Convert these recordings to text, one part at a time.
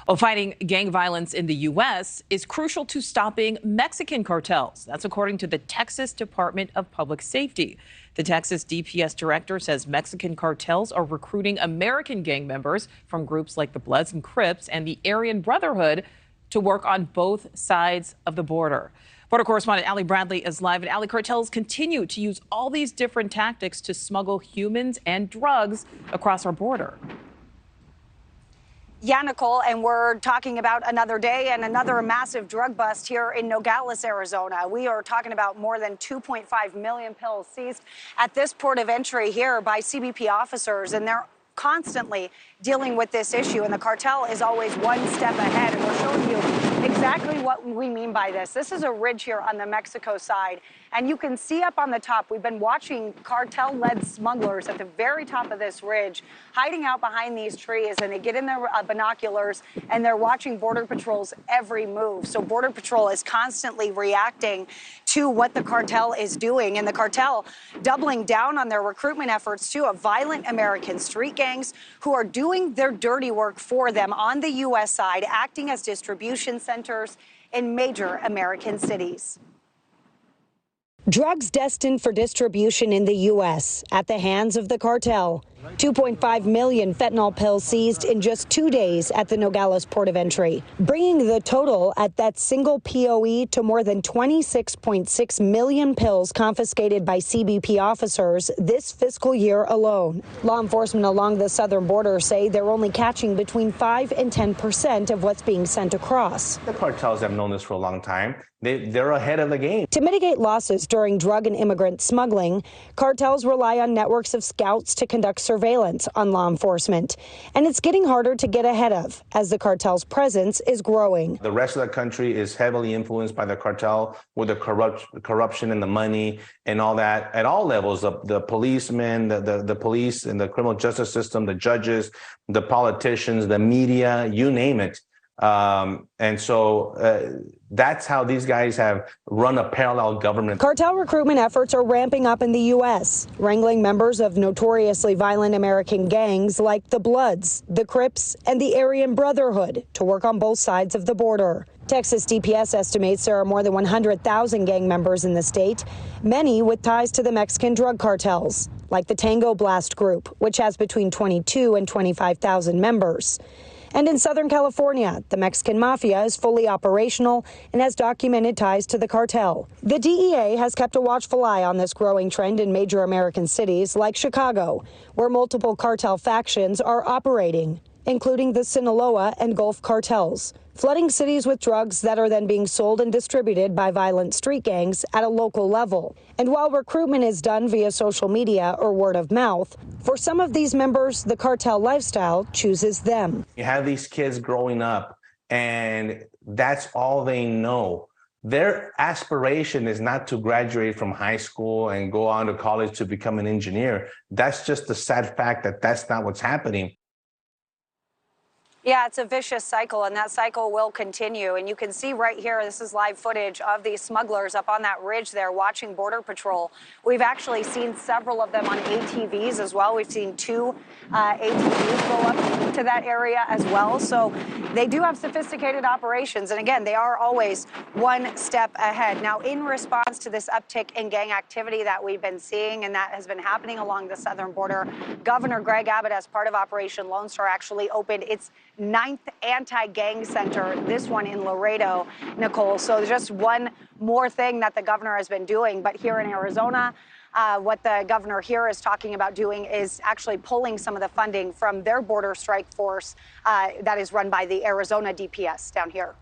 Well, fighting gang violence in the U.S. is crucial to stopping Mexican cartels. That's according to the Texas Department of Public Safety. The Texas DPS director says Mexican cartels are recruiting American gang members from groups like the Bloods and Crips and the Aryan Brotherhood to work on both sides of the border. Border correspondent Allie Bradley is live. And Allie, cartels continue to use all these different tactics to smuggle humans and drugs across our border. Yeah, Nichole, and we're talking about another day and another massive drug bust here in Nogales, Arizona. We are talking about more than 2.5 million pills seized at this port of entry here by CBP officers, and they're constantly dealing with this issue, and the cartel is always one step ahead, and we're showing you exactly what we mean by this. This is a ridge here on the Mexico side, and you can see up on the top, we've been watching cartel-led smugglers at the very top of this ridge, hiding out behind these trees, and they get in their binoculars, and they're watching Border Patrol's every move. So Border Patrol is constantly reacting to what the cartel is doing, and the cartel doubling down on their recruitment efforts too of violent American street gangs who are doing their dirty work for them on the U.S. side, acting as distribution centers in major American cities. Drugs destined for distribution in the U.S. at the hands of the cartel. 2.5 million fentanyl pills seized in just 2 days at the Nogales port of entry, bringing the total at that single POE to more than 26.6 million pills confiscated by CBP officers this fiscal year alone. Law enforcement along the southern border say they're only catching between 5 and 10% of what's being sent across. The cartels have known this for a long time. They're ahead of the game. To mitigate losses during drug and immigrant smuggling, cartels rely on networks of scouts to conduct surveillance on law enforcement. And it's getting harder to get ahead of as the cartel's presence is growing. The rest of the country is heavily influenced by the cartel with the corruption and the money and all that at all levels. The policemen, the police and the criminal justice system, the judges, the politicians, the media, you name it. And so that's how these guys have run a parallel government. Cartel recruitment efforts are ramping up in the U.S., wrangling members of notoriously violent American gangs like the Bloods, the Crips, and the Aryan Brotherhood to work on both sides of the border. Texas DPS estimates there are more than 100,000 gang members in the state, many with ties to the Mexican drug cartels, like the Tango Blast Group, which has between 22 and 25,000 members. And in Southern California, the Mexican mafia is fully operational and has documented ties to the cartel. The DEA has kept a watchful eye on this growing trend in major American cities like Chicago, where multiple cartel factions are operating, including the Sinaloa and Gulf cartels, flooding cities with drugs that are then being sold and distributed by violent street gangs at a local level. And while recruitment is done via social media or word of mouth, for some of these members, the cartel lifestyle chooses them. You have these kids growing up, and that's all they know. Their aspiration is not to graduate from high school and go on to college to become an engineer. That's just the sad fact that that's not what's happening. Yeah, it's a vicious cycle, and that cycle will continue. And you can see right here, this is live footage of these smugglers up on that ridge there watching Border Patrol. We've actually seen several of them on ATVs as well. We've seen 2 ATVs go up to that area as well. So they do have sophisticated operations. And again, they are always one step ahead. Now, in response to this uptick in gang activity that we've been seeing and that has been happening along the southern border, Governor Greg Abbott, as part of Operation Lone Star, actually opened its 9th anti-gang center, this one in Laredo, Nichole. So just one more thing that the governor has been doing. But here in Arizona, what the governor here is talking about doing is actually pulling some of the funding from their border strike force that is run by the Arizona DPS down here.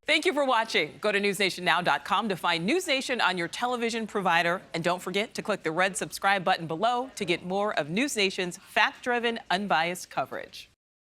Thank you for watching. Go to newsnationnow.com to find NewsNation on your television provider. And don't forget to click the red subscribe button below to get more of NewsNation's fact-driven, unbiased coverage.